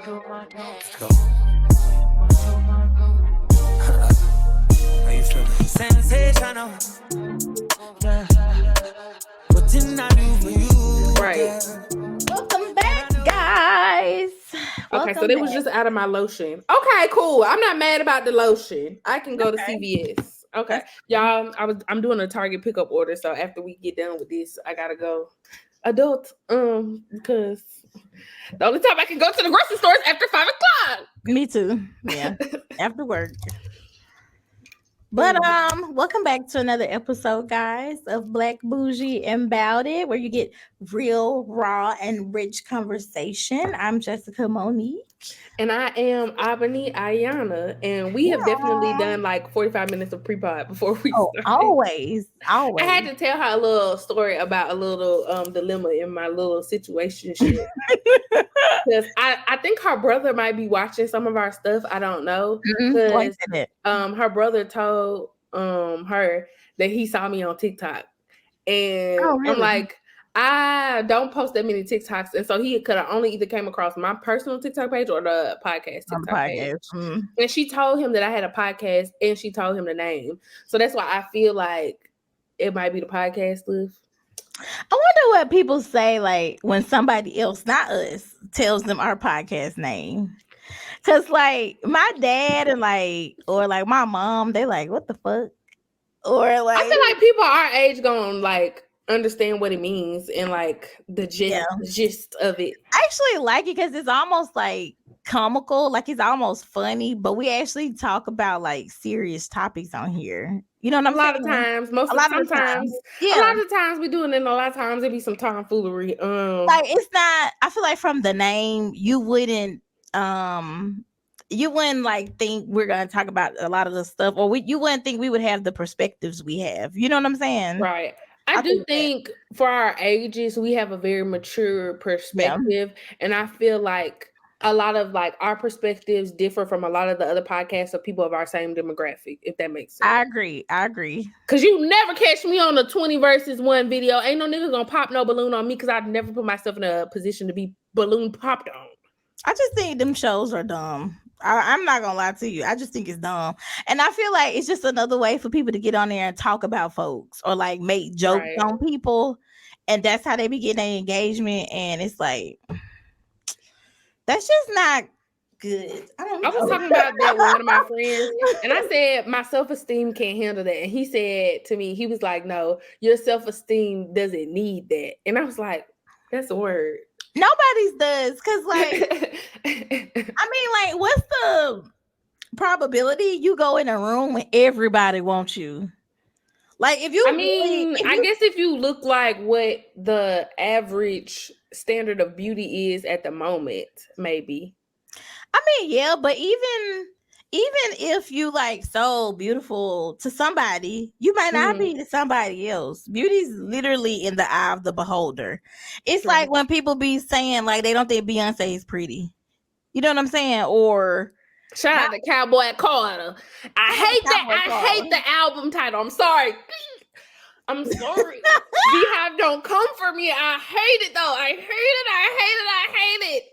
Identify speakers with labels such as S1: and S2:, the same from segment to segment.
S1: Let's go. How you feeling? Sensational. Yeah. What didn't I do for you?
S2: Right.
S3: Welcome back, guys.
S2: Okay, so they was just out of my lotion. Okay, cool. I'm not mad about the lotion. I can go to CVS. Okay, y'all. I'm doing a Target pickup order, so after we get done with this, I gotta go adult. Because the only time I can go to the grocery store is after 5 o'clock.
S3: Me too. Yeah, after work. But welcome back to another episode, guys, of Black Bougie Bout It, where you get real, raw, and rich conversation. I'm Jessica Monique.
S2: And I am Abani Ayana, and we have definitely done like 45 minutes of pre-pod before we start.
S3: Always.
S2: I had to tell her a little story about a little dilemma in my little situation shit. Because I think her brother might be watching some of our stuff. I don't know. Because her brother told her that he saw me on TikTok. And really? I'm like, I don't post that many TikToks, and so he could have only either came across my personal TikTok page or the podcast TikTok page. Mm. And she told him that I had a podcast, and she told him the name. So that's why I feel like it might be the podcast stuff.
S3: I wonder what people say, like when somebody else, not us, tells them our podcast name. Cause like my dad and or my mom, they like, what the fuck? Or like,
S2: I feel like people our age gonna like understand what it means and like the gist of it.
S3: I actually like it because it's almost like comical, like it's almost funny, but we actually talk about like serious topics on here. You know what I'm saying?
S2: A lot of times we do it, and a lot of times it be some tomfoolery.
S3: Like it's not. I feel like from the name, you wouldn't like think we're gonna talk about a lot of the stuff, or you wouldn't think we would have the perspectives we have. You know what I'm saying?
S2: Right. I do think for our ages, we have a very mature perspective. Yeah. And I feel like a lot of like our perspectives differ from a lot of the other podcasts of people of our same demographic, if that makes sense.
S3: I agree.
S2: Because you never catch me on a 20 versus 1 video. Ain't no nigga gonna pop no balloon on me because I'd never put myself in a position to be balloon popped on.
S3: I just think them shows are dumb. I'm not gonna lie to you. I just think it's dumb. And I feel like it's just another way for people to get on there and talk about folks or like make jokes on people. And that's how they be getting their engagement. And it's like, that's just not good. I
S2: was talking about that with one of my friends. And I said, my self-esteem can't handle that. And he said to me, he was like, no, your self-esteem doesn't need that. And I was like, that's a word.
S3: Nobody's does, because like I mean, like, what's the probability you go in a room when everybody wants you? Like, if you,
S2: I guess if you look like what the average standard of beauty is at the moment, maybe.
S3: I mean, yeah, but even if you like so beautiful to somebody, you might not be to somebody else. Beauty's literally in the eye of the beholder. It's like when people be saying like they don't think Beyonce is pretty. You know what I'm saying? Or
S2: shout out to Cowboy Carter. I hate the album title. I'm sorry. Beehive don't come for me. I hate it though. I hate it.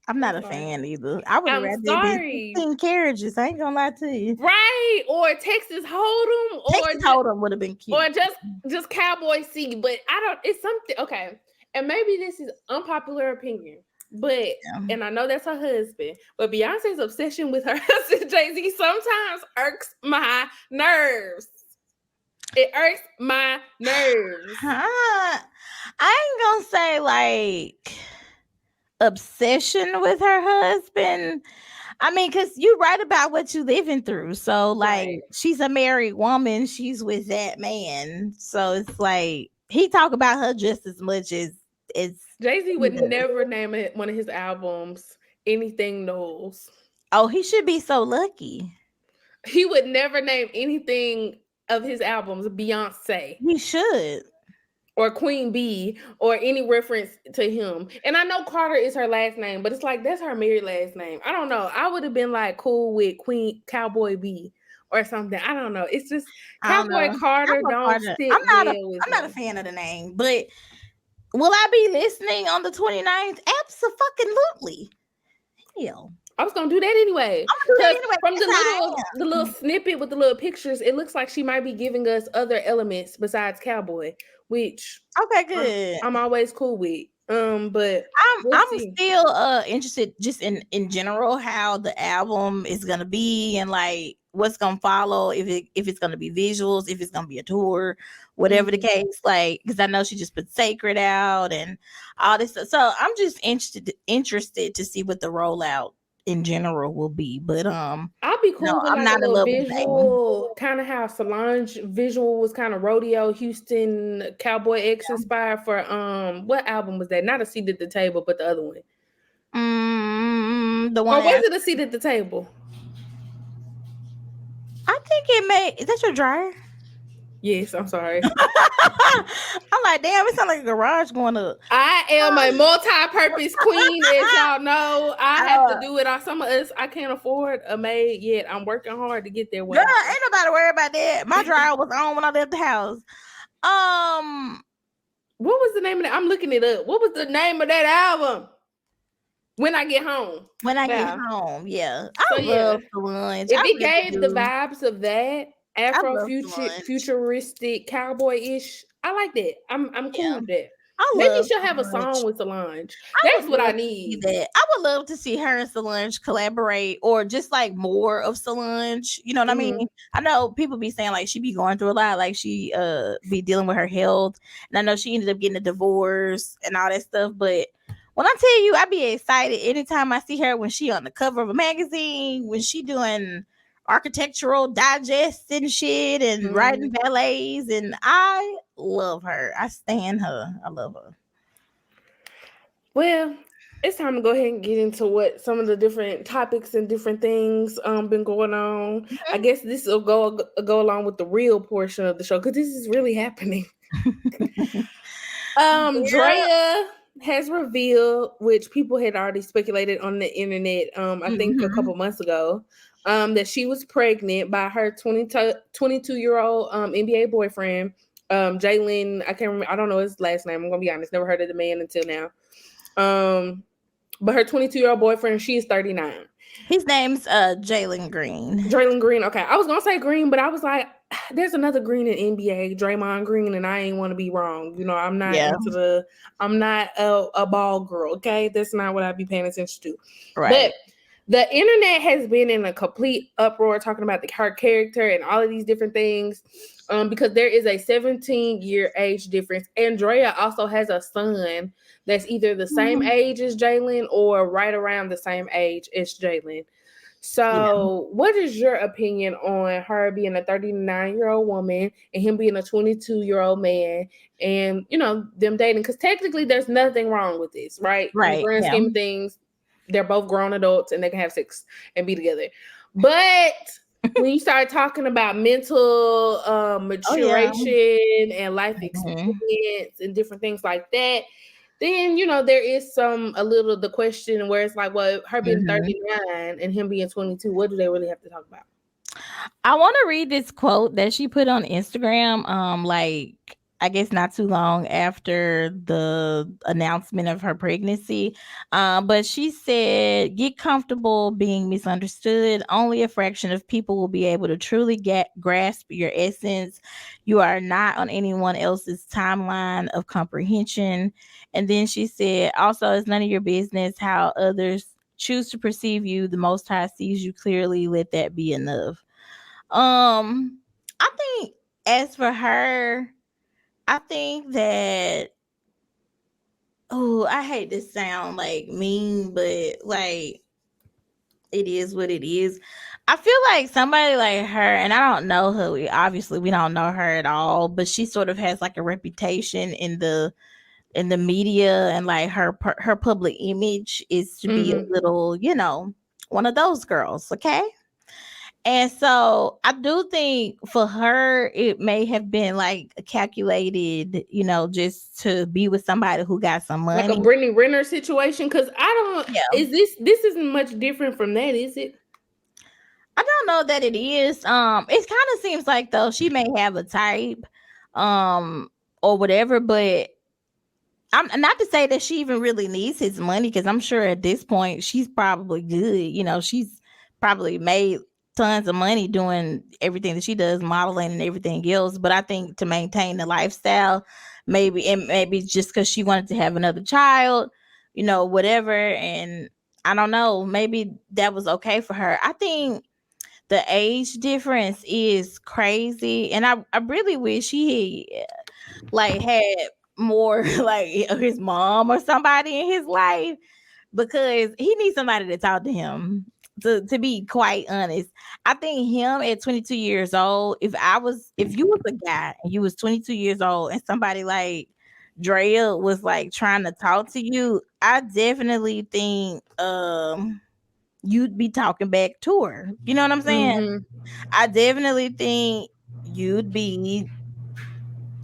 S3: I'm not a fan either. I would rather be 16 carriages. I ain't gonna lie to you.
S2: Right. Or Texas Hold'em.
S3: Texas Hold'em would have been cute.
S2: Or just Cowboy C. But it's something. Okay. And maybe this is unpopular opinion. But, and I know that's her husband. But Beyonce's obsession with her husband, Jay-Z, sometimes irks my nerves. It irks my nerves.
S3: I ain't gonna say like obsession with her husband. I mean, because you're right about what you're living through. So like she's a married woman, she's with that man. So it's like he talk about her just as much as
S2: Jay-Z would never name one of his albums anything Knowles.
S3: Oh, he should be so lucky.
S2: He would never name anything of his albums Beyonce.
S3: He should.
S2: Or Queen Bee, or any reference to him. And I know Carter is her last name, but it's like, that's her married last name. I don't know. I would have been like cool with Queen Cowboy B or something. I don't know. It's just Cowboy Carter don't sit
S3: I'm not a fan of the name, but will I be listening on the 29th? Absolutely. hell.
S2: I was gonna do that anyway.
S3: I'm gonna do that anyway.
S2: From the little snippet with the little pictures, it looks like she might be giving us other elements besides cowboy, which
S3: okay, good.
S2: I'm always cool with. But
S3: I'm still interested just in general how the album is gonna be and like what's gonna follow, if it's gonna be visuals, if it's gonna be a tour, whatever the case, like because I know she just put Sacred out and all this stuff. So I'm just interested to see what the rollout in general will be. But
S2: I'll be cool with
S3: I'm
S2: like
S3: not
S2: a
S3: in
S2: little
S3: love with
S2: visual, kind of how Solange visual was kind of rodeo Houston Cowboy X inspired for what album was that? Not A Seat at the Table, but the other one.
S3: The one.
S2: Or was it A Seat at the Table?
S3: I think it may. Is that your dryer?
S2: Yes, I'm sorry.
S3: I'm like, damn, it sounds like a garage going up.
S2: I am a multi-purpose queen, as y'all know. I have to do it. Some of us, I can't afford a maid yet. I'm working hard to get there.
S3: Girl, ain't nobody worry about that. My dryer was on when I left the house.
S2: What was the name of that? I'm looking it up. What was the name of that album? When I Get Home.
S3: When I Get Home, yeah. I love Solange.
S2: If it gave the vibes of that Afro futuristic cowboy-ish, I like that. I'm cool with that. Maybe she'll have a song with Solange. That's what I need.
S3: I would love to see her and Solange collaborate, or just like more of Solange. You know what I mean? I know people be saying like she be going through a lot, like she be dealing with her health, and I know she ended up getting a divorce and all that stuff. But when I tell you, I be excited anytime I see her when she on the cover of a magazine, when she doing architectural digests and shit and writing ballets, and I love her. I stan her. I love her.
S2: Well, it's time to go ahead and get into what some of the different topics and different things been going on. I guess this will go along with the real portion of the show because this is really happening. Draya has revealed, which people had already speculated on the internet, I think a couple months ago, that she was pregnant by her 22-year-old NBA boyfriend, Jalen. I can't remember. I don't know his last name. I'm gonna be honest. Never heard of the man until now. But her 22-year-old boyfriend, she is 39.
S3: His name's Jalen Green.
S2: Jalen Green. Okay, I was gonna say Green, but I was like, there's another Green in NBA, Draymond Green, and I ain't want to be wrong. You know, I'm not I'm not a ball girl. Okay, that's not what I'd be paying attention to. Right. But the internet has been in a complete uproar talking about her character and all of these different things, because there is a 17-year age difference. Andrea also has a son that's either the same age as Jalen or right around the same age as Jalen. So what is your opinion on her being a 39-year-old woman and him being a 22-year-old man, and, you know, them dating? Because technically there's nothing wrong with this, right? In the grand scheme of things, they're both grown adults and they can have sex and be together. But when you start talking about mental maturation and life experience and different things like that, then, you know, there is the question where it's like, well, her being 39 and him being 22, what do they really have to talk about?
S3: I want to read this quote that she put on Instagram, like, I guess not too long after the announcement of her pregnancy. But she said, get comfortable being misunderstood. Only a fraction of people will be able to truly grasp your essence. You are not on anyone else's timeline of comprehension. And then she said, also, it's none of your business how others choose to perceive you. The Most High sees you clearly. Let that be enough. I think as for her, I think that, I hate to sound like mean, but like it is what it is. I feel like somebody like her, and I don't know her. Obviously, we don't know her at all, but she sort of has like a reputation in the media, and like her public image is to be a little, you know, one of those girls. Okay. And so I do think for her, it may have been like calculated, you know, just to be with somebody who got some money.
S2: Like a Brittany Renner situation. Cause I don't, is this isn't much different from that, is it?
S3: I don't know that it is. It kind of seems like though she may have a type, or whatever, but I'm not to say that she even really needs his money, because I'm sure at this point she's probably good. She's probably made tons of money doing everything that she does, modeling and everything else. But I think to maintain the lifestyle, maybe just because she wanted to have another child, whatever. And I don't know, maybe that was okay for her. I think the age difference is crazy, and I really wish he like had more like his mom or somebody in his life, because he needs somebody to talk to him. To be quite honest, I think him at 22 years old, if you was a guy and you was 22 years old and somebody like Draya was like trying to talk to you, I definitely think you'd be talking back to her. You know what I'm saying?
S2: Mm-hmm.
S3: I definitely think you'd be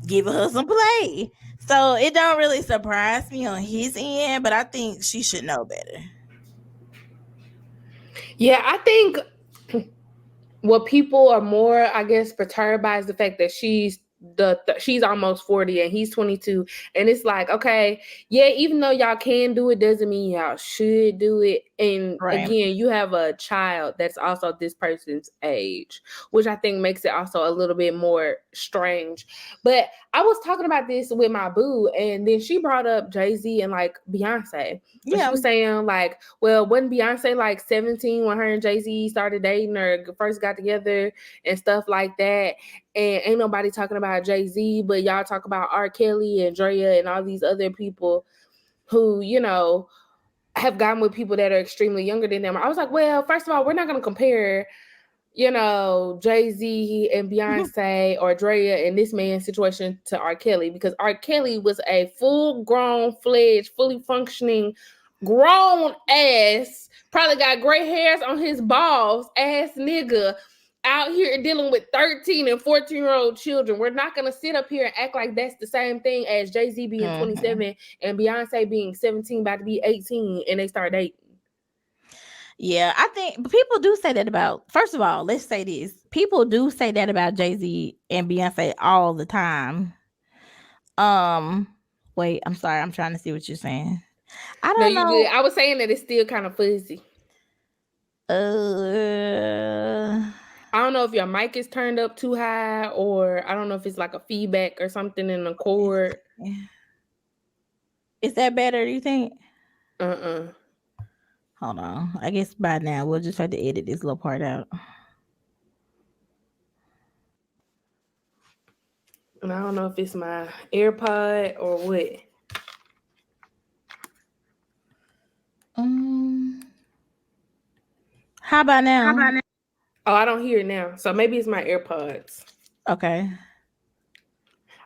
S3: giving her some play. So it don't really surprise me on his end, but I think she should know better.
S2: Yeah, I think what people are more, I guess, perturbed by is the fact that she's almost 40 and he's 22, and it's like, okay, yeah, even though y'all can do it doesn't mean y'all should do it. And
S3: Right.
S2: again, you have a child that's also this person's age, which I think makes it also a little bit more strange. But I was talking about this with my boo, and then she brought up Jay-Z and like Beyonce. And she was saying like, well, wasn't Beyonce like 17 when her and Jay-Z started dating or first got together and stuff like that? And ain't nobody talking about Jay-Z, but y'all talk about R. Kelly and Draya and all these other people who, have gotten with people that are extremely younger than them. I was like, well, first of all, we're not going to compare, Jay-Z and Beyonce or Draya in this man's situation to R. Kelly, because R. Kelly was a full-grown, fledged, fully functioning, grown ass, probably got gray hairs on his balls ass nigga out here dealing with 13 and 14-year-old children. We're not going to sit up here and act like that's the same thing as Jay-Z being 27 and Beyonce being 17, about to be 18, and they start dating.
S3: Yeah, I think people do say that about, first of all, let's say this. People do say that about Jay-Z and Beyonce all the time. Wait, I'm sorry. I'm trying to see what you're saying. I don't know.
S2: Good. I was saying that it's still kind of fuzzy. I don't know if your mic is turned up too high, or I don't know if it's like a feedback or something in the cord.
S3: Is that better, do you think?
S2: Hold
S3: on. I guess by now we'll just have to edit this little part out.
S2: And I don't know if it's my AirPod or what.
S3: How about now?
S2: Oh, I don't hear it now. So maybe it's my AirPods.
S3: Okay.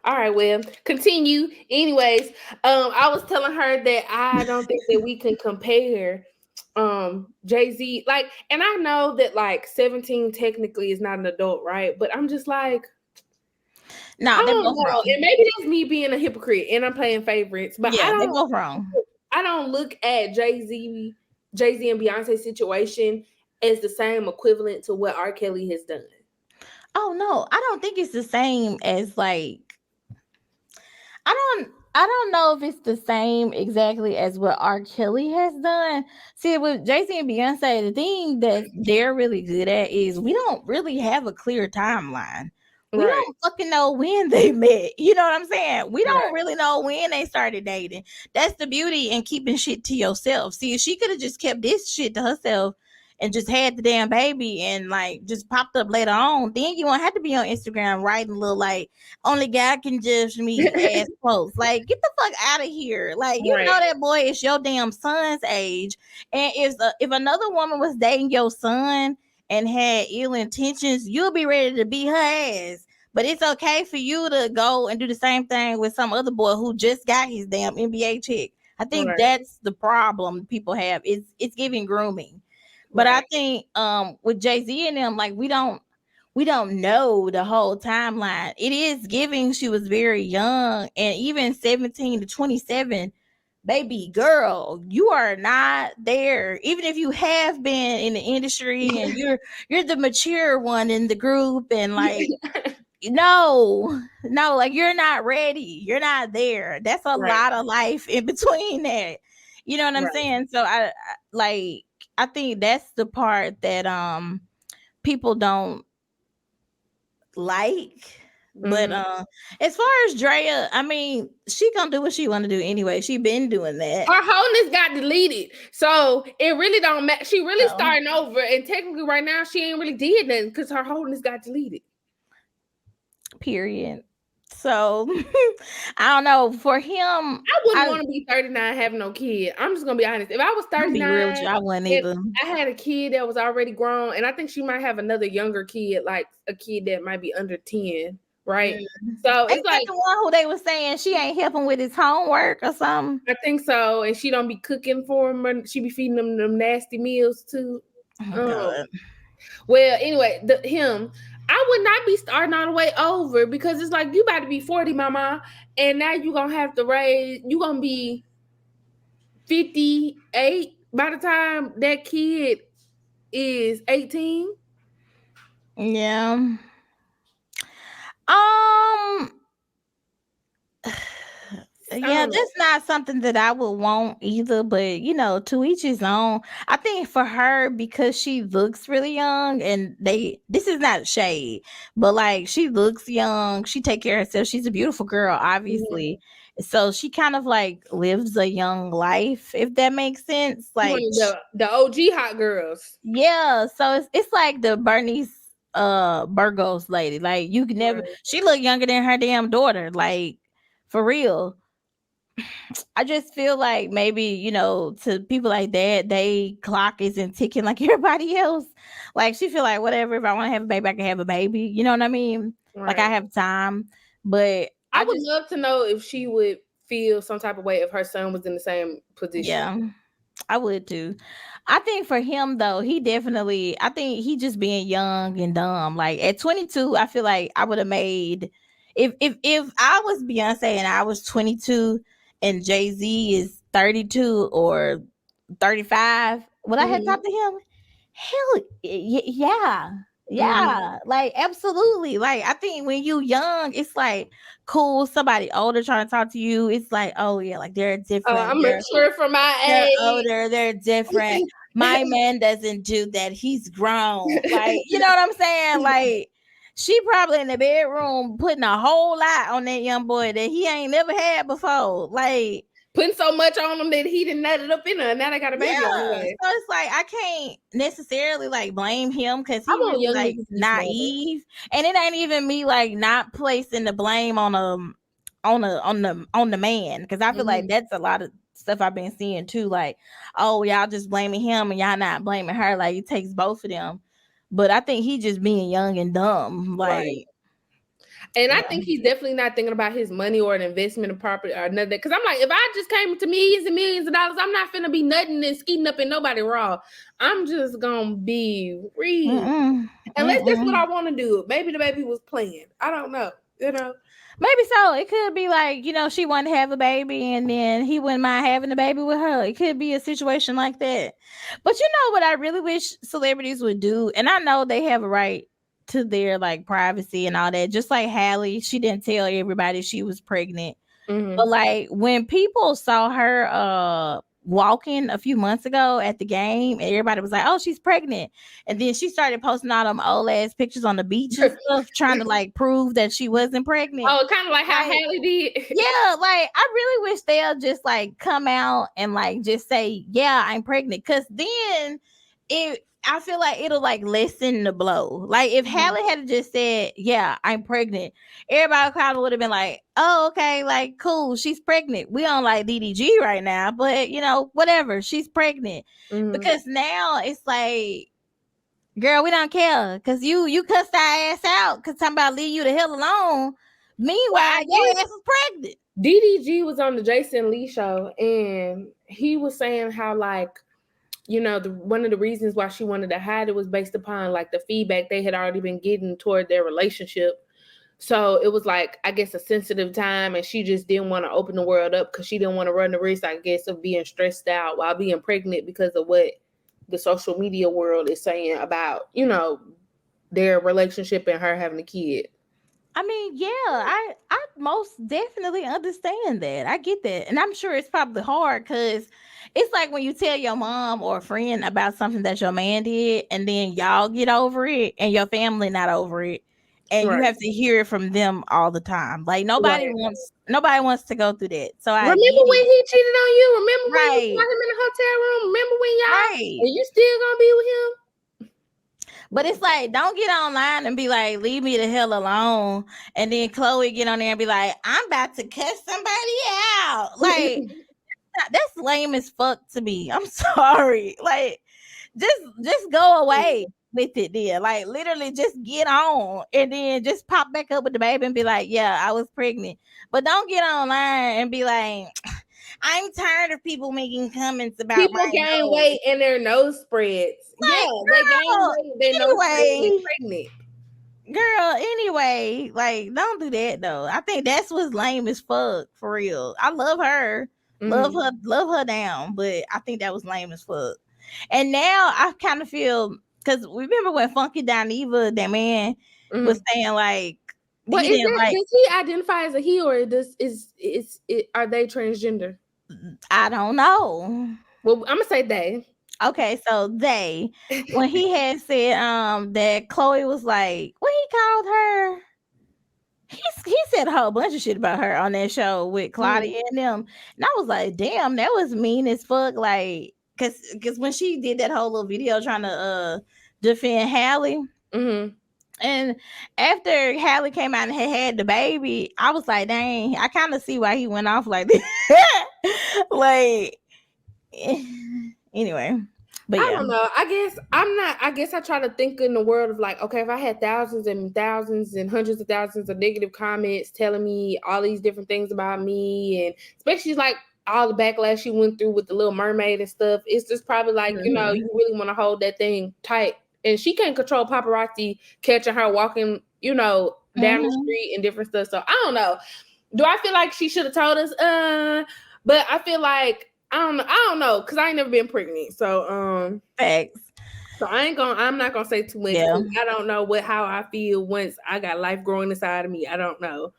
S2: All right, well, continue. Anyways, I was telling her that I don't think that we can compare Jay-Z, like, and I know that like 17 technically is not an adult, right? But I'm just like,
S3: no, they're both wrong.
S2: And maybe that's me being a hypocrite and I'm playing favorites, but
S3: yeah, they're both wrong.
S2: I don't look at Jay-Z and Beyonce's situation as the same equivalent to what R. Kelly has done.
S3: Oh no, I don't think it's the same as like, I don't know if it's the same exactly as what R. Kelly has done. See, with Jay-Z and Beyonce, the thing that they're really good at is we don't really have a clear timeline. We don't fucking know when they met. You know what I'm saying? We don't really know when they started dating. That's the beauty in keeping shit to yourself. See, if she could have just kept this shit to herself and just had the damn baby and like just popped up later on, then you won't have to be on Instagram writing little like, only God can judge me ass posts. Like, get the fuck out of here. Like, you know that boy is your damn son's age. And if another woman was dating your son and had ill intentions, you'll be ready to beat her ass. But it's okay for you to go and do the same thing with some other boy who just got his damn NBA check. I think that's the problem people have. It's giving grooming. But I think with Jay-Z and them, like we don't know the whole timeline. It is giving she was very young, and even 17 to 27, baby girl, you are not there. Even if you have been in the industry and you're the mature one in the group, and like no, like you're not ready. You're not there. That's a lot of life in between that. You know what I'm saying? So I think that's the part that people don't like. But as far as Draya, I mean, she gonna do what she want to do anyway. She been doing that.
S2: Her wholeness got deleted, so it really don't matter. She really starting over, and technically, right now, she ain't really did nothing because her wholeness got deleted.
S3: Period. So I don't know. For him,
S2: I wouldn't want to be 39 having no kid. I'm just gonna be honest. If I was 39,
S3: I wouldn't either.
S2: I had a kid that was already grown, and I think she might have another younger kid, like a kid that might be under 10, right? So it's like
S3: the one who they were saying she ain't helping with his homework or something.
S2: I think so, and she don't be cooking for him, and she be feeding them nasty meals too.
S3: God.
S2: Well, anyway, him. I would not be starting all the way over because it's like you about to be 40, mama, and now you gonna have to raise. You gonna be 58 by the time that kid is 18.
S3: Yeah. Yeah, that's not something that I would want either, but to each his own. I think for her, because she looks really young, and this is not shade, but like she looks young, she take care of herself, she's a beautiful girl, obviously. So she kind of like lives a young life, if that makes sense. Like
S2: the OG hot girls.
S3: Yeah, so it's like the Bernice Burgos lady. Like you can never she look younger than her damn daughter, like for real. I just feel like maybe, to people like that, they clock isn't ticking like everybody else. Like she feel like whatever, if I want to have a baby, I can have a baby. You know what I mean? Like I have time. But
S2: I would love to know if she would feel some type of way if her son was in the same position.
S3: Yeah, I would too. I think for him though, I think he just being young and dumb. Like at 22, I feel like I would have made if I was Beyonce and I was 22 and Jay-Z is 32 or 35, would I have talked to him? Hell yeah. Yeah, like absolutely. Like I think when you young, it's like cool. Somebody older trying to talk to you. It's like, oh yeah, like they're different.
S2: I'm mature for my
S3: they're
S2: age.
S3: Older. They're different. My man doesn't do that. He's grown. Like you know what I'm saying? Like she probably in the bedroom putting a whole lot on that young boy that he ain't never had before. Like
S2: putting so much on him that he didn't nut it up in her, and now they got a baby on the way.
S3: So it's like I can't necessarily like blame him because he really like naive, and it ain't even me like not placing the blame on the man, because I feel like that's a lot of stuff I've been seeing too. Like, oh y'all just blaming him and y'all not blaming her. Like it takes both of them, but I think he just being young and dumb. Like.
S2: And I think he's definitely not thinking about his money or an investment in property or nothing. Because I'm like, if I just came to millions and millions of dollars, I'm not finna be nutting and skeeting up in nobody raw. I'm just gonna be real. Unless that's what I want to do. Maybe the baby was playing. I don't know.
S3: Maybe so. It could be like, she wanted to have a baby and then he wouldn't mind having a baby with her. It could be a situation like that. But what I really wish celebrities would do, and I know they have a right to their like privacy and all that. Just like Halle, she didn't tell everybody she was pregnant. But like when people saw her walking a few months ago at the game and everybody was like, oh, she's pregnant, and then she started posting all them old ass pictures on the beach and stuff trying to like prove that she wasn't pregnant.
S2: Oh, kind of like how Halle did.
S3: Yeah, like I really wish they'll just like come out and like just say, yeah, I'm pregnant, because then I feel like it'll like lessen the blow. Like if Halle had just said, yeah, I'm pregnant, everybody kind of would have been like, oh, okay, like cool, she's pregnant. We don't like DDG right now, but whatever, she's pregnant. Because now it's like, girl, we don't care because you cussed our ass out because something about leave you the hell alone. Meanwhile, your ass is pregnant.
S2: DDG was on the Jason Lee show and he was saying how like, one of the reasons why she wanted to hide it was based upon like the feedback they had already been getting toward their relationship. So it was like, I guess, a sensitive time, and she just didn't want to open the world up because she didn't want to run the risk, I guess, of being stressed out while being pregnant because of what the social media world is saying about, their relationship and her having a kid.
S3: I mean, yeah, I most definitely understand that. I get that. And I'm sure it's probably hard because it's like when you tell your mom or a friend about something that your man did, and then y'all get over it and your family not over it. And you
S2: Right.
S3: have to hear it from them all the time. Like
S2: Right.
S3: nobody wants to go through that. So I get
S2: Remember when
S3: it.
S2: he cheated on you? Remember when you saw
S3: Right.
S2: him in the hotel room? Remember when y'all
S3: Right.
S2: and you still gonna be with him?
S3: But it's like, don't get online and be like, leave me the hell alone. And then Chloe get on there and be like, I'm about to cuss somebody out. Like, that's lame as fuck to me. I'm sorry. Like, just go away with it then. Like, literally just get on and then just pop back up with the baby and be like, yeah, I was pregnant. But don't get online and be like, I'm tired of people making comments about
S2: People
S3: my
S2: gain
S3: nose.
S2: weight and their nose spreads.
S3: Like,
S2: Yeah, they gain
S3: girl,
S2: weight, their nose spreads when
S3: anyway.
S2: they're pregnant.
S3: Girl, anyway, like, don't do that though. I think that's what's lame as fuck for real. I love her, love her down, but I think that was lame as fuck. And now I kind of feel, because remember when Funky Dineva, that man, was saying like
S2: What
S3: he
S2: is
S3: didn't
S2: that?
S3: like.
S2: Does he identify as a he, or are they transgender?
S3: I don't know.
S2: Well, I'm gonna say they.
S3: Okay, so they, when he had said that Chloe was like, what he called her, he said a whole bunch of shit about her on that show with Claudia and them. And I was like, damn, that was mean as fuck. Like, cause when she did that whole little video trying to defend Hallie. And after Hallie came out and had the baby, I was like, dang, I kind of see why he went off like this. Like, anyway. But
S2: I
S3: yeah.
S2: don't know. I guess I try to think in the world of like, okay, if I had thousands and thousands and hundreds of thousands of negative comments telling me all these different things about me, and especially like all the backlash she went through with the Little Mermaid and stuff, it's just probably like, you know, you really want to hold that thing tight. And she can't control paparazzi catching her walking, you know, down the street and different stuff. So I don't know. Do I feel like she should have told us? But I feel like I don't know, because I ain't never been pregnant. So
S3: facts.
S2: So I'm not gonna say too much.
S3: Yeah.
S2: I don't know how I feel once I got life growing inside of me. I don't know.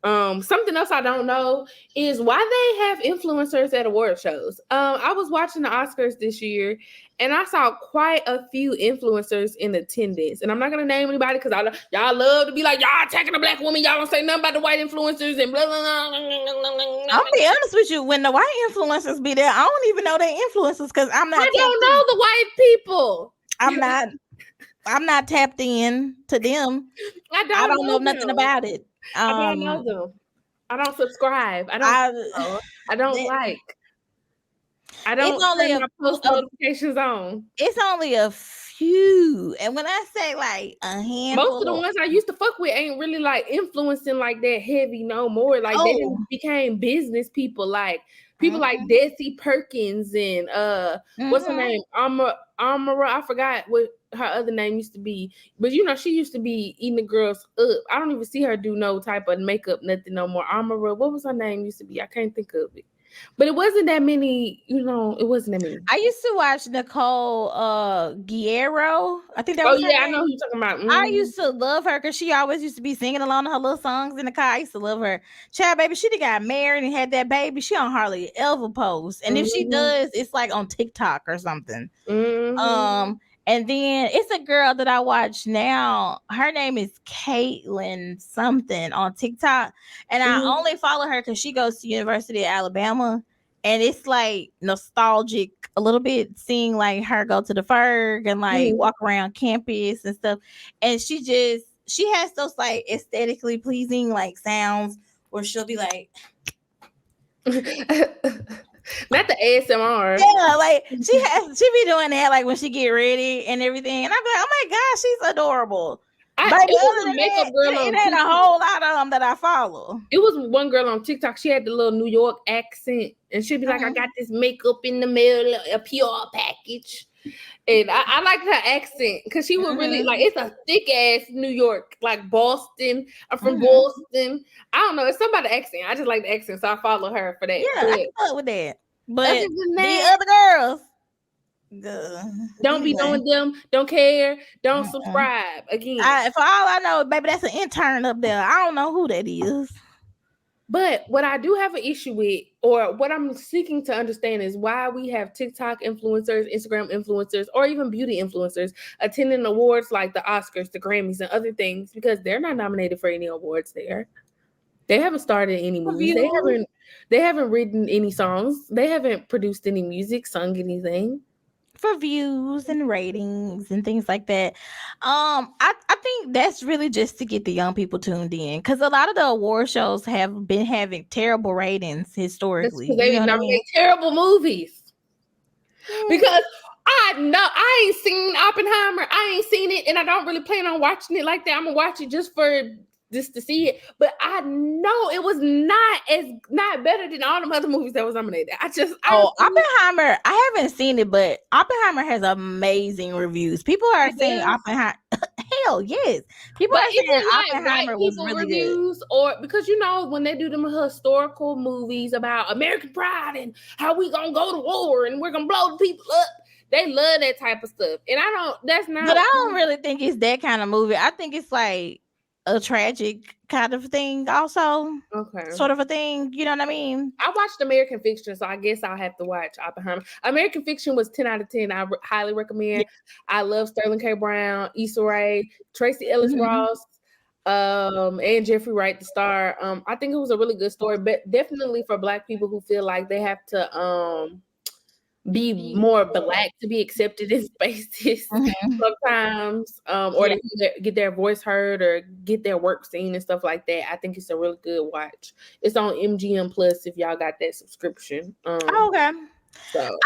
S2: Something else I don't know is why they have influencers at award shows. I was watching the Oscars this year, and I saw quite a few influencers in attendance. And I'm not gonna name anybody because y'all love to be like, y'all attacking a black woman. Y'all don't say nothing about the white influencers and blah blah blah.
S3: I'll be honest with you. When the white influencers be there, I don't even know they influencers because I'm not.
S2: I don't know the white people.
S3: I'm not tapped in to them. I don't know nothing about it.
S2: I don't know them. I don't subscribe. I don't like. I don't turn my post notifications on.
S3: It's only a few. And when I say like a handful,
S2: most of the ones I used to fuck with ain't really like influencing like that heavy no more. Like they became business people, like people like Desi Perkins and what's her name? Amara. I forgot what her other name used to be, but you know, she used to be eating the girls up. I don't even see her do no type of makeup, nothing no more. Amara, what was her name used to be? I can't think of it. But it wasn't that many, you know, it wasn't that many.
S3: I used to watch Nicole Guerrero. I think that was her name.
S2: I know who you're talking about.
S3: I used to love her because she always used to be singing along to her little songs in the car. I used to love her. Child, baby, she got married and had that baby. She don't hardly ever post. And if she does, it's like on TikTok or something. And then it's a girl that I watch now. Her name is Caitlin something on TikTok. And I only follow her because she goes to University of Alabama. And it's like nostalgic a little bit, seeing like her go to the Ferg and like walk around campus and stuff. And she has those like aesthetically pleasing like sounds where she'll be like
S2: not the ASMR.
S3: Yeah, like she be doing that like when she get ready and everything. And I'm like, oh my gosh, she's adorable. It ain't a whole lot of them that I follow.
S2: It was one girl on TikTok. She had the little New York accent, and she'd be like, "I got this makeup in the mail, a PR package." And I liked her accent because she was really like, it's a thick ass New York, like Boston. I'm from Boston. I don't know. It's somebody's accent. I just like the accent, so I follow her for that.
S3: Yeah, I fuck with that. But
S2: the
S3: other girls,
S2: Don't be knowing them. Don't care. Don't subscribe. Again,
S3: for all I know, baby, that's an intern up there. I don't know who that is.
S2: But what I do have an issue with, or what I'm seeking to understand, is why we have TikTok influencers, Instagram influencers, or even beauty influencers attending awards like the Oscars, the Grammys, and other things, because they're not nominated for any awards there. They haven't started any movies. They haven't written any songs. They haven't produced any music, sung anything.
S3: For views and ratings and things like that. I think that's really just to get the young people tuned in, because a lot of the award shows have been having terrible ratings historically.
S2: Because they nominate terrible movies. Because I know I ain't seen Oppenheimer. I ain't seen it, and I don't really plan on watching it like that. I'm gonna watch it just to see it, but I know it was not better than all the other movies that was nominated.
S3: Oppenheimer, I haven't seen it, but Oppenheimer has amazing reviews. People are saying Oppenheimer. Hell yes, people are saying Oppenheimer was really good.
S2: Or because when they do them historical movies about American pride and how we gonna go to war and we're gonna blow the people up. They love that type of stuff, and But
S3: I don't really think it's that kind of movie. I think it's like a tragic kind of thing also. Okay. Sort of a thing. You know what I mean?
S2: I watched American Fiction, so I guess I'll have to watch Oppenheimer. American Fiction was 10 out of 10. I highly recommend. Yeah. I love Sterling K. Brown, Issa Rae, Tracy Ellis Ross, and Jeffrey Wright, the star. I think it was a really good story, but definitely for Black people who feel like they have to be more Black to be accepted in spaces sometimes, or to get their voice heard or get their work seen and stuff like that. I think it's a really good watch. It's on MGM Plus if y'all got that subscription.
S3: Okay. So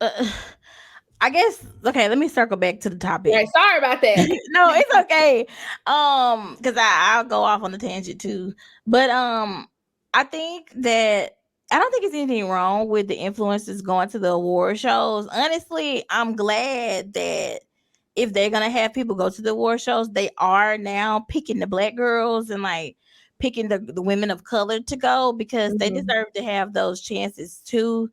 S3: I guess let me circle back to the topic.
S2: Right, sorry about that.
S3: No, it's okay. Because I'll go off on the tangent too. But I think that I don't think there's anything wrong with the influencers going to the award shows. Honestly, I'm glad that if they're gonna have people go to the award shows, they are now picking the Black girls and like picking the women of color to go, because they deserve to have those chances too.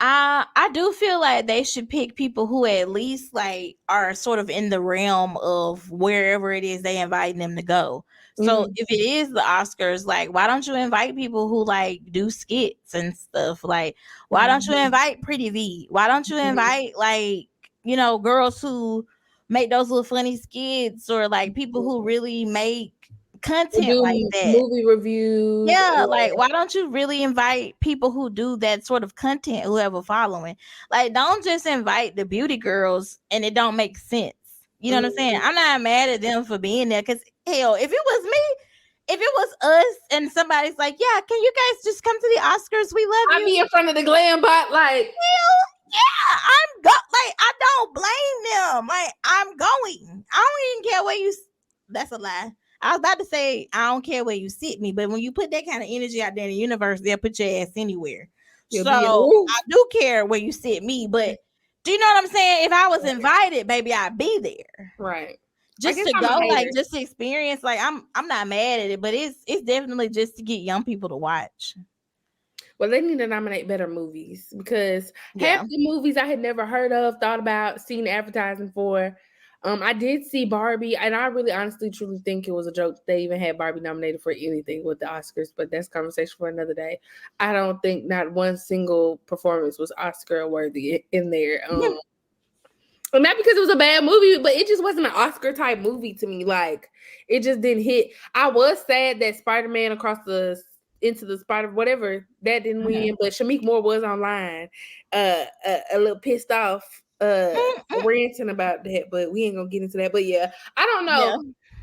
S3: I do feel like they should pick people who at least like are sort of in the realm of wherever it is they inviting them to go. So if it is the Oscars, like, why don't you invite people who like do skits and stuff? Like, why don't you invite Pretty V? Why don't you invite like, girls who make those little funny skits, or like people who really make content like that,
S2: movie reviews?
S3: Like, why don't you really invite people who do that sort of content, who have a following? Like, don't just invite the beauty girls and it don't make sense. You know what I'm saying? I'm not mad at them for being there, because hell, if it was me, if it was us and somebody's like, yeah, can you guys just come to the Oscars? We love you.
S2: I'd be in front of the glam bot like,
S3: hell yeah, I don't blame them. Like, I'm going. I don't even care where you. That's a lie. I was about to say I don't care where you sit me, but when you put that kind of energy out there in the universe, they'll put your ass anywhere. So I do care where you sit me, but do you know what I'm saying? If I was invited, baby, I'd be there.
S2: Right.
S3: Just to go, like, just to experience. Like, I'm not mad at it, but it's definitely just to get young people to watch.
S2: Well, they need to nominate better movies, because half the movies I had never heard of, thought about, seen advertising for. I did see Barbie, and I really honestly truly think it was a joke they even had Barbie nominated for anything with the Oscars, but that's conversation for another day. I don't think not one single performance was Oscar worthy in there. And not because it was a bad movie, but it just wasn't an Oscar type movie to me. Like, it just didn't hit. I was sad that Spider-Man Into the Spider, whatever, that didn't win, but Shamik Moore was online, a little pissed off, ranting about that, but we ain't gonna get into that. But yeah, I don't know.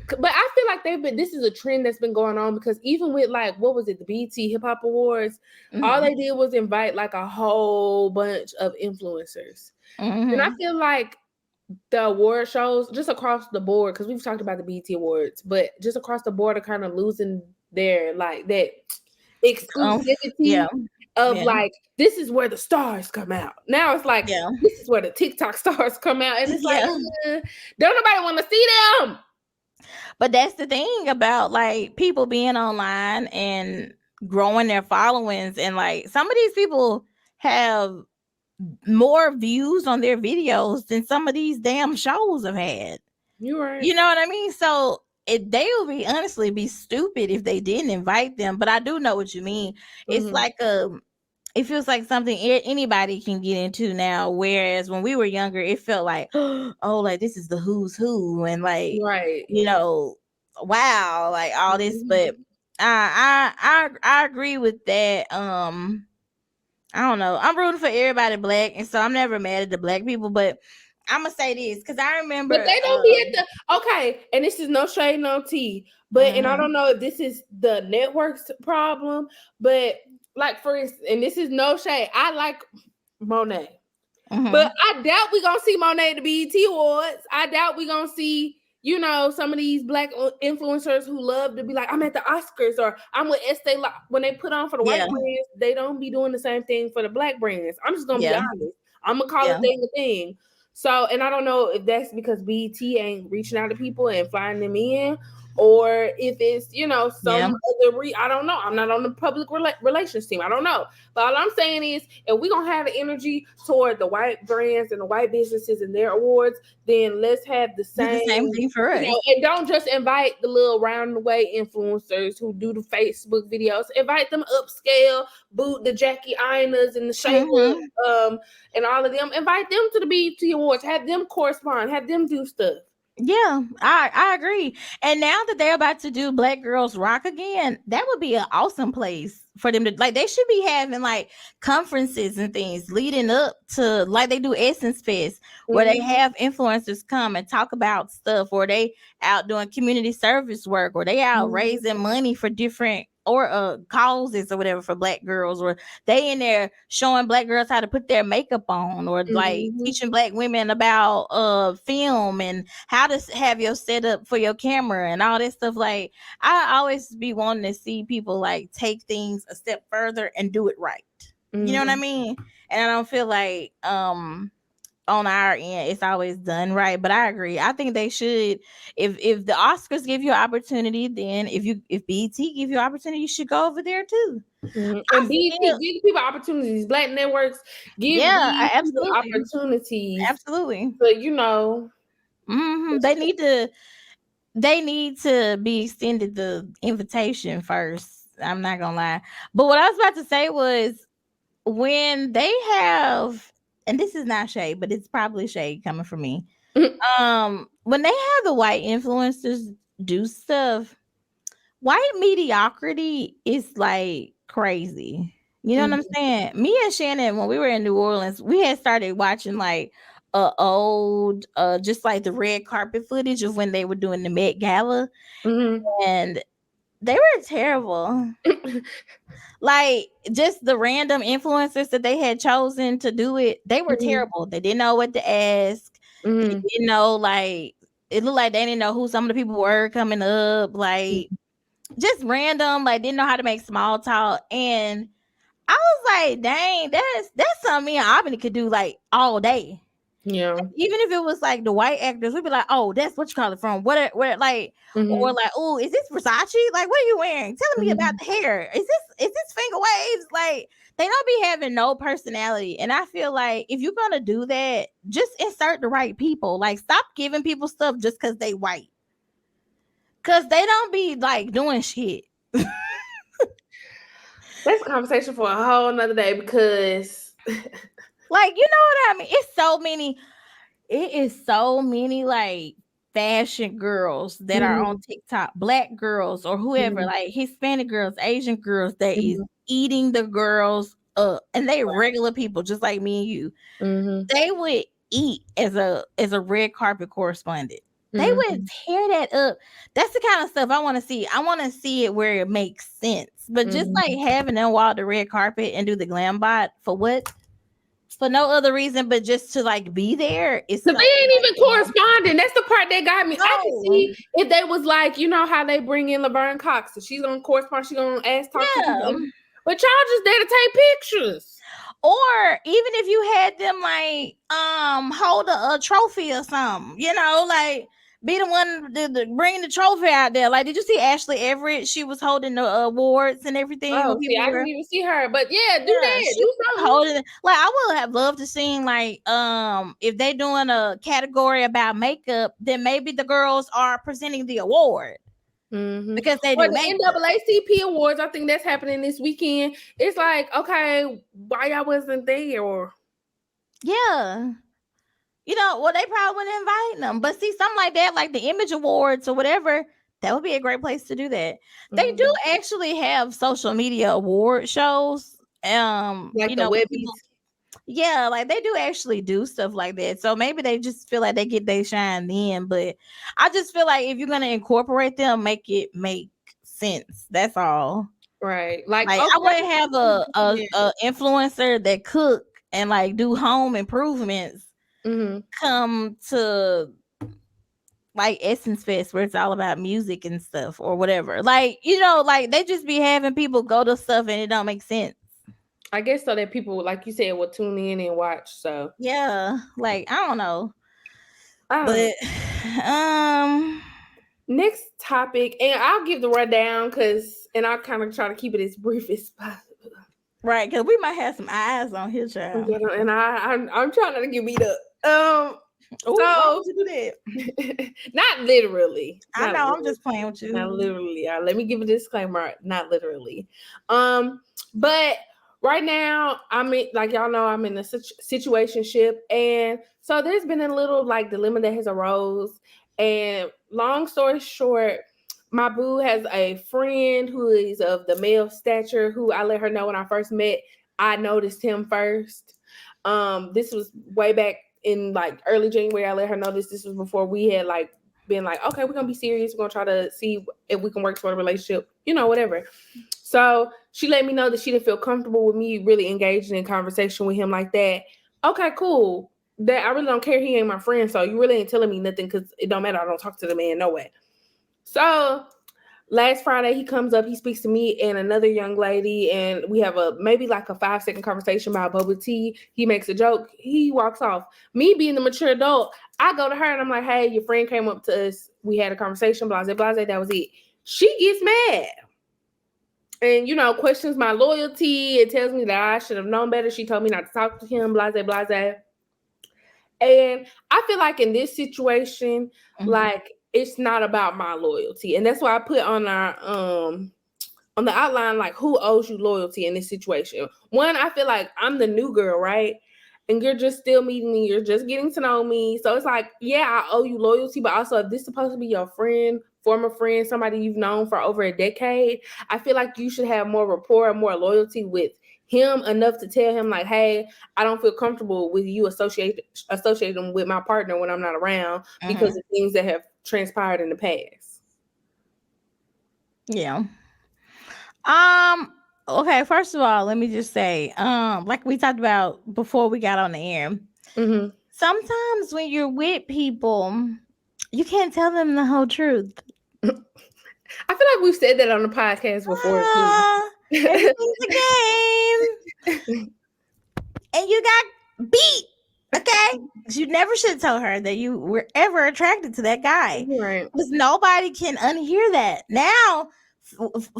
S2: Yeah. But I feel like this is a trend that's been going on, because even with like, what was it, the BET Hip Hop Awards, all they did was invite like a whole bunch of influencers. And I feel like the award shows just across the board, because we've talked about the BET Awards, but just across the board are kind of losing their like that exclusivity of like, this is where the stars come out. Now it's like, this is where the TikTok stars come out, and it's like, don't nobody want to see them.
S3: But that's the thing about like people being online and growing their followings, and like some of these people have more views on their videos than some of these damn shows have had.
S2: You're right.
S3: You know what I mean? So they would be honestly be stupid if they didn't invite them. But I do know what you mean. It's like it feels like something anybody can get into now. Whereas when we were younger, it felt like, oh, like this is the who's who, and like, you know, wow, like all this. But I agree with that. I don't know. I'm rooting for everybody black, and so I'm never mad at the black people. But I'm gonna say this because I remember,
S2: but they don't be at the okay. And this is no shade, no tea. But and I don't know if this is the network's problem, but like for instance, and this is no shade. I like Monet, but I doubt we gonna see Monet at the BET Awards. I doubt we gonna see, you know, some of these black influencers who love to be like, I'm at the Oscars or I'm with Estee Lauder. When they put on for the white brands, they don't be doing the same thing for the black brands. I'm just gonna be honest. I'm gonna call it thing a thing. So, and I don't know if that's because BET ain't reaching out to people and flying them in, or if it's, you know, some other I don't know. I'm not on the public relations team. I don't know. But all I'm saying is, if we're going to have the energy toward the white brands and the white businesses and their awards, then let's have the same
S3: thing for us.
S2: Know, and don't just invite the little round the way influencers who do the Facebook videos. Invite them upscale, boot the Jackie Inas and the Shayla, and all of them. Invite them to the BET Awards. Have them correspond. Have them do stuff.
S3: Yeah, I agree. And now that they're about to do Black Girls Rock again, that would be an awesome place for them to, like, they should be having like conferences and things leading up to, like they do Essence Fest, where they have influencers come and talk about stuff, or they out doing community service work, or they out raising money for different or causes or whatever for black girls, or they in there showing black girls how to put their makeup on, or like teaching black women about film and how to have your setup for your camera and all this stuff. Like, I always be wanting to see people like take things a step further and do it right. You know what I mean? And I don't feel like on our end it's always done right, but I agree. I think they should, if the Oscars give you an opportunity, then if BET give you an opportunity, you should go over there too.
S2: And BET give people opportunities. Black networks give people opportunities.
S3: Absolutely.
S2: But you know,
S3: they need to be extended the invitation first. I'm not gonna lie. But what I was about to say was, when they have, and this is not shade, but it's probably shade coming from me. When they have the white influencers do stuff, white mediocrity is like crazy. You know what I'm saying? Me and Shannon, when we were in New Orleans, we had started watching like old just like the red carpet footage of when they were doing the Met Gala, and they were terrible. Like, just the random influencers that they had chosen to do it, they were terrible. They didn't know what to ask. They didn't know, like, it looked like they didn't know who some of the people were coming up. Like, just random, like, didn't know how to make small talk. And I was like, dang, that's something me and Abani could do like all day.
S2: Yeah.
S3: Even if it was like the white actors, we'd be like, oh, that's what you call it from. Where like, or like, oh, is this Versace? Like, what are you wearing? Tell me about the hair. Is this finger waves? Like, they don't be having no personality. And I feel like if you're gonna do that, just insert the right people. Like, stop giving people stuff just because they white. Cause they don't be like doing shit.
S2: That's a conversation for a whole nother day, because
S3: like, you know what I mean? It is so many like fashion girls that are on TikTok, black girls or whoever, like Hispanic girls, Asian girls that is eating the girls up, and they regular people just like me and you. They would eat as a red carpet correspondent. They would tear that up. That's the kind of stuff I want to see. I want to see it where it makes sense. But just like having them walk the red carpet and do the glam bot for what? For no other reason but just to like be there. It's
S2: they ain't even corresponding. That's the part that got me. No. I can see if they was like, you know how they bring in Laverne Cox, so she's gonna correspond, she's gonna ask talk to people. But y'all just there to take pictures.
S3: Or even if you had them like hold a trophy or something, you know, like be the one to bring the trophy out there. Like, did you see Ashley Everett? She was holding the awards and everything.
S2: Oh, see, I didn't even see her, but yeah, do that.
S3: She
S2: Do
S3: was
S2: something.
S3: holding it. Like, I would have loved to seen like if they doing a category about makeup, then maybe the girls are presenting the award. Because they do
S2: the NAACP awards. I think that's happening this weekend. It's like, okay, why y'all wasn't there? Or
S3: yeah, you know, well, they probably wouldn't invite them. But see, something like that, like the Image Awards or whatever, that would be a great place to do that. They do actually have social media award shows.
S2: Like
S3: you
S2: the
S3: know,
S2: Webbies.
S3: Yeah, like they do actually do stuff like that. So maybe they just feel like they get their shine then. But I just feel like if you're gonna incorporate them, make it make sense. That's all.
S2: Right. Like
S3: okay. I wouldn't have a influencer that cook and like do home improvements come to like Essence Fest where it's all about music and stuff or whatever. Like, you know, like they just be having people go to stuff and it don't make sense.
S2: I guess so that people, like you said, will tune in and watch. So
S3: yeah, like I don't know. But
S2: next topic, and I'll give the rundown and I'll kind of try to keep it as brief as possible.
S3: Right, because we might have some eyes on his child.
S2: And I'm trying not to get beat up.
S3: Why would you do that?
S2: Not literally.
S3: I know, I'm just playing with you.
S2: Not literally. Let me give a disclaimer. Not literally. But right now, like y'all know, I'm in a situationship, and so there's been a little like dilemma that has arose. And long story short, my boo has a friend who is of the male stature. Who I let her know when I first met. I noticed him first. This was way back in like early January. I let her know this. This was before we had like been like, okay, we're gonna be serious. We're gonna try to see if we can work toward a relationship, you know, whatever. So she let me know that she didn't feel comfortable with me really engaging in conversation with him like that. Okay, cool. That I really don't care. He ain't my friend, so you really ain't telling me nothing because it don't matter. I don't talk to the man, no way. So last Friday, he comes up, he speaks to me and another young lady, and we have maybe like a 5-second conversation about bubble tea. He makes a joke, he walks off. Me being the mature adult, I go to her and I'm like, hey, your friend came up to us, we had a conversation, blase, blase, that was it. She gets mad and, you know, questions my loyalty. It tells me that I should have known better. She told me not to talk to him, blase, blase. And I feel like in this situation, like, it's not about my loyalty. And that's why I put on our on the outline, like, who owes you loyalty in this situation? One, I feel like I'm the new girl, right? And you're just still meeting me. You're just getting to know me. So it's like, yeah, I owe you loyalty. But also, if this is supposed to be your friend, former friend, somebody you've known for over a decade, I feel like you should have more rapport and more loyalty with him enough to tell him like, hey, I don't feel comfortable with you associating with my partner when I'm not around because of things that have transpired in the past.
S3: Yeah. Okay, first of all, let me just say, like we talked about before we got on the air, sometimes when you're with people, you can't tell them the whole truth.
S2: I feel like we've said that on the podcast before too.
S3: Everything's a game. And you got beat. Okay? You never should tell her that you were ever attracted to that guy.
S2: Right.
S3: Because nobody can unhear that. Now,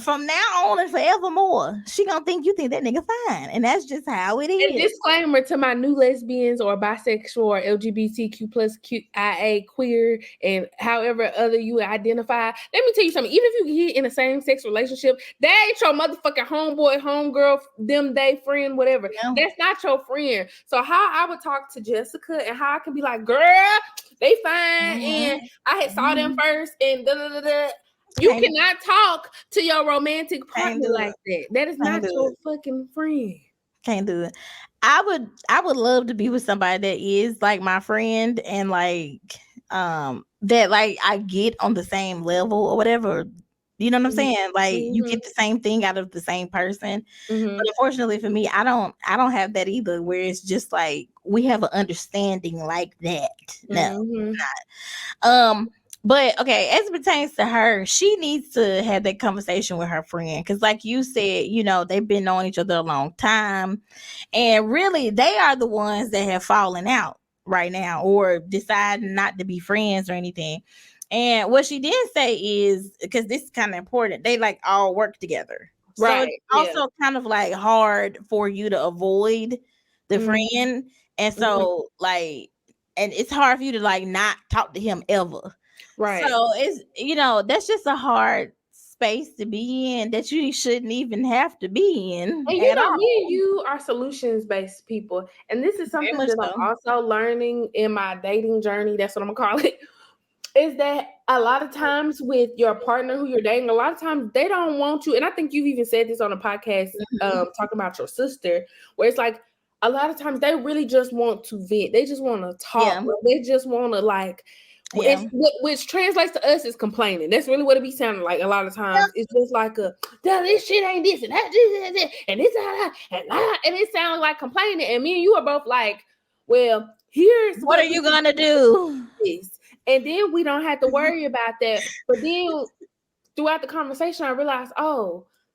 S3: from now on and forevermore, she gonna think you think that nigga fine. And that's just how it is.
S2: And disclaimer to my new lesbians or bisexual or LGBTQ plus QIA queer and however other you identify. Let me tell you something. Even if you get in a same-sex relationship, that ain't your motherfucking homeboy, homegirl, them, they, friend, whatever. Yeah. That's not your friend. So how I would talk to Jessica and how I can be like, girl, they fine. And I had saw them first and da-da-da-da. You cannot talk to your romantic partner like that. That is not your fucking friend.
S3: Can't do it. I would love to be with somebody that is like my friend and like that like I get on the same level or whatever. You know what I'm saying? Like you get the same thing out of the same person. But unfortunately for me, I don't have that either, where it's just like we have an understanding like that. No, not. But okay, as it pertains to her, she needs to have that conversation with her friend. Because like you said, you know, they've been knowing each other a long time. And really, they are the ones that have fallen out. right now, or decide not to be friends or anything. And what she did say is, because this is kind of important, they like all work together. So it's also kind of like hard for you to avoid the friend. And so like, and it's hard for you to like not talk to him ever. Right. So it's, that's just a hard space to be in that you shouldn't even have to be in.
S2: And me and you are solutions-based people. And this is something that I'm also learning in my dating journey. That's what I'm gonna call it. Is that a lot of times with your partner who you're dating, a lot of times they don't want you. And I think you've even said this on a podcast, talking about your sister, where it's like a lot of times they really just want to vent. They just want to talk. Yeah. They just want to like, which translates to us is complaining. That's really what it be sounding like a lot of times. Yeah. It's just like this shit ain't this and that, and this and it sounds like complaining. And me and you are both like, well, here's
S3: what are you gonna do?
S2: And then we don't have to worry about that. But then throughout the conversation, I realized,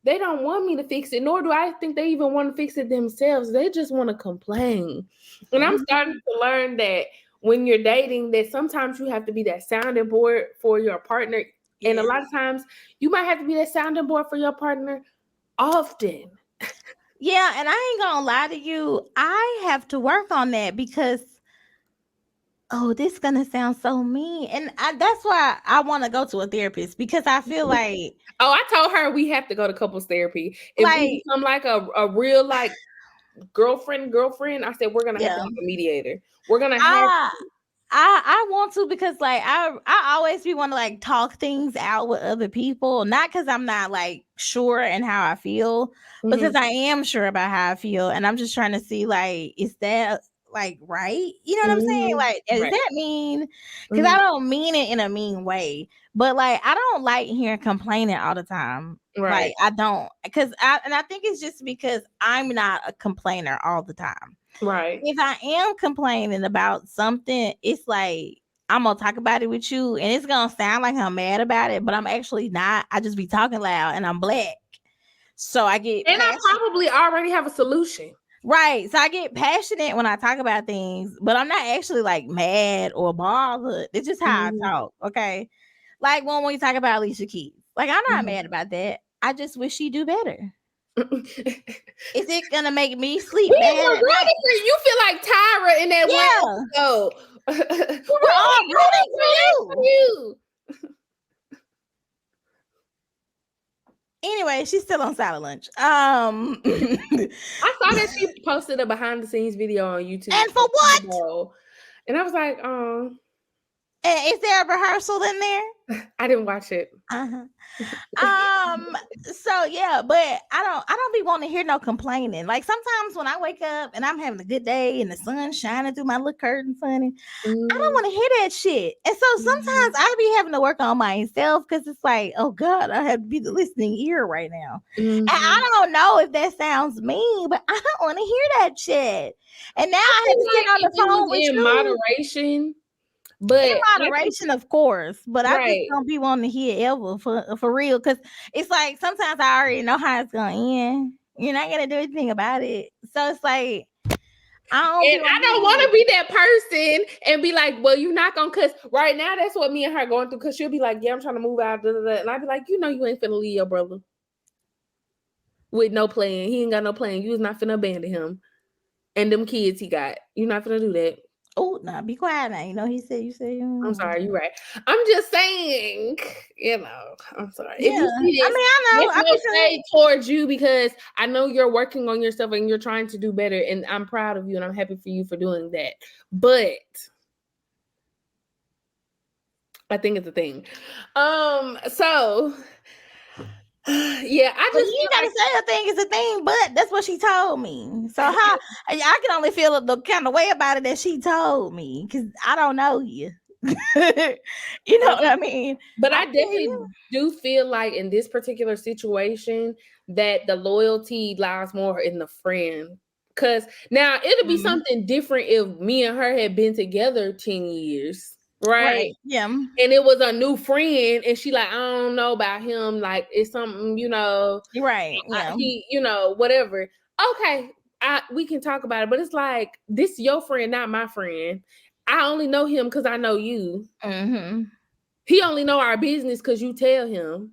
S2: they don't want me to fix it, nor do I think they even want to fix it themselves. They just want to complain. And I'm starting to learn that when you're dating, that sometimes you have to be that sounding board for your partner. Yeah. And a lot of times you might have to be that sounding board for your partner often.
S3: Yeah, and I ain't gonna lie to you. I have to work on that because this is gonna sound so mean, and that's why I want to go to a therapist, because I feel like
S2: I told her we have to go to couples therapy. If we become like a real like girlfriend, I said we're gonna have to have a mediator. We're gonna have.
S3: I want to, because like I always be want to like talk things out with other people, not because I'm not like sure in how I feel, because I am sure about how I feel, and I'm just trying to see like, is that like right? You know what I'm saying? Like, does that mean? Because I don't mean it in a mean way, but like I don't like hearing complaining all the time. Right? Like I don't, because I think it's just because I'm not a complainer all the time. Right. If I am complaining about something, it's like I'm gonna talk about it with you, and it's gonna sound like I'm mad about it, but I'm actually not. I just be talking loud, and I'm Black, so I get.
S2: And I probably already have a solution.
S3: Right. So I get passionate when I talk about things, but I'm not actually like mad or bothered. It's just how I talk. Okay. Like when we talk about Alicia Keys, like I'm not mad about that. I just wish she'd do better. Is it gonna make me sleep better?
S2: You feel like Tyra in that way. So
S3: we're all rooting for you. Anyway, she's still on Silent Lunch.
S2: I saw that she posted a behind the scenes video on YouTube.
S3: And for what?
S2: And I was like,
S3: And is there a rehearsal in there?
S2: I didn't watch it.
S3: So yeah, but I don't be wanting to hear no complaining. Like sometimes when I wake up and I'm having a good day and the sun shining through my little curtains, honey, I don't want to hear that shit. And so sometimes I be having to work on myself, because it's like, oh God, I have to be the listening ear right now. And I don't know if that sounds mean, but I don't want to hear that shit. And now I have to get on the phone with you.
S2: Moderation. But
S3: in moderation, of course, but I just don't be wanting to hear ever for real, because it's like sometimes I already know how it's gonna end. You're not gonna do anything about it, so it's like I
S2: don't want to be that person and be like, well, you're not gonna, cause right now that's what me and her going through. Cause she'll be like, yeah, I'm trying to move out, and I'll be like, you ain't finna leave your brother with no plan. He ain't got no plan. You was not finna abandon him and them kids he got. You're not finna do that.
S3: Oh, nah, be quiet now. You said.
S2: I'm sorry, you're right. I'm just saying, I'm sorry.
S3: Yeah. If you see this, I know.
S2: I say towards you, because I know you're working on yourself and you're trying to do better, and I'm proud of you and I'm happy for you for doing that. But I think it's a thing. So yeah,
S3: you gotta say a thing is a thing, but that's what she told me. So how I can only feel the kind of way about it that she told me, because I don't know you. You know what I mean?
S2: But I definitely do feel like in this particular situation that the loyalty lies more in the friend. Because now it'll be something different if me and her had been together 10 years. Right.
S3: Yeah.
S2: And it was a new friend, and she like, I don't know about him. Like, it's something,
S3: Right. Yeah.
S2: He, whatever. Okay. we can talk about it, but it's like, this is your friend, not my friend. I only know him because I know you.
S3: Mm-hmm.
S2: He only know our business because you tell him.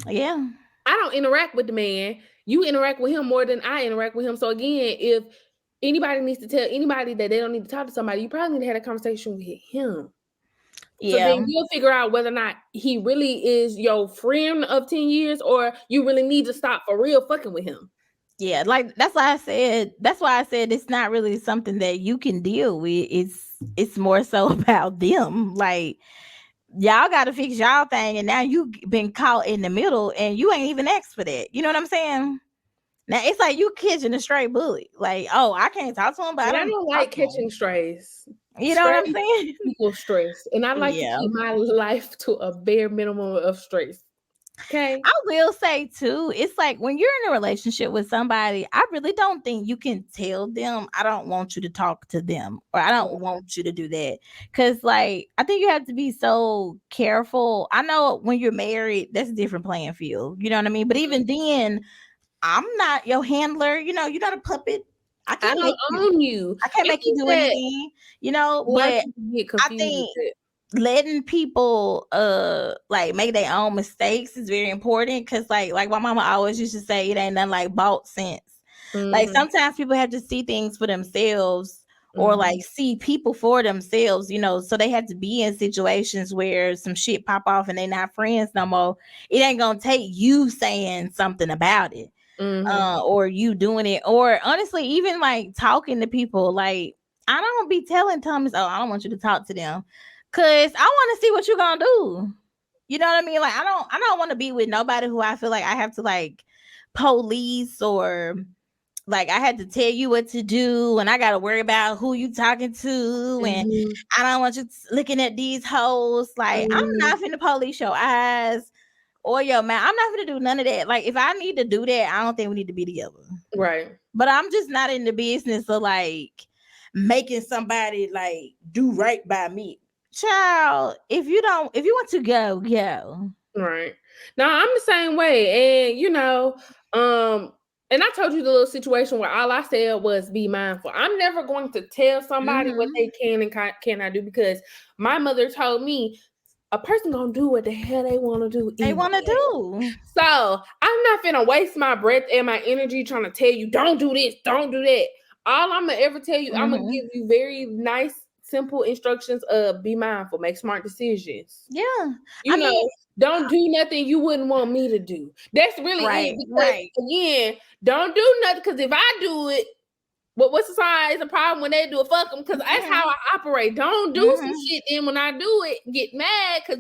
S3: Yeah.
S2: I don't interact with the man. You interact with him more than I interact with him. So again, if anybody needs to tell anybody that they don't need to talk to somebody, you probably need to have a conversation with him.
S3: Yeah.
S2: So then you'll figure out whether or not he really is your friend of 10 years or you really need to stop for real fucking with him.
S3: Yeah, like that's why I said it's not really something that you can deal with. It's more so about them. Like, y'all got to fix y'all thing, and now you been caught in the middle, and you ain't even asked for that. You know what I'm saying? Now it's like you catching a stray bullet. Like, oh, I can't talk to him, but
S2: I don't like catching strays.
S3: You know what I'm saying?
S2: People stress, and I like to keep my life to a bare minimum of stress. Okay.
S3: I will say too, it's like when you're in a relationship with somebody, I really don't think you can tell them, I don't want you to talk to them, or I don't want you to do that. Cause like, I think you have to be so careful. I know when you're married, that's a different playing field. You know what I mean? But even then, I'm not your handler. You know, you're not a puppet. I
S2: don't own you.
S3: I can't make you do anything, you know, but I think letting people like make their own mistakes is very important, because like my mama always used to say, it ain't nothing like bought sense. Like sometimes people have to see things for themselves, or like see people for themselves, you know, so they have to be in situations where some shit pop off and they're not friends no more. It ain't gonna take you saying something about it, or you doing it, or honestly even like talking to people. Like, I don't be telling Thomas, oh, I don't want you to talk to them, cause I want to see what you're gonna do. You know what I mean? Like, I don't want to be with nobody who I feel like I have to like police, or like I had to tell you what to do, and I got to worry about who you talking to, and I don't want you looking at these hoes. Like, I'm not finna police your eyes or your mouth. I'm not finna do none of that. Like, if I need to do that, I don't think we need to be together.
S2: Right.
S3: But I'm just not in the business of like making somebody like do right by me. Child, if you want to go.
S2: Right. Now I'm the same way. And you know, and I told you the little situation where all I said was be mindful. I'm never going to tell somebody what they can and cannot do, because my mother told me a person gonna do what the hell they want to do. So I'm not finna waste my breath and my energy trying to tell you, don't do this, don't do that. All I'm gonna ever tell you, I'm gonna give you very nice, simple instructions of be mindful, make smart decisions.
S3: Yeah.
S2: You know, don't do nothing you wouldn't want me to do. That's really it. Because again, don't do nothing, because if I do it, what's the sign? It's a problem when they do it. Fuck them, because that's how I operate. Don't do some shit, then when I do it, get mad because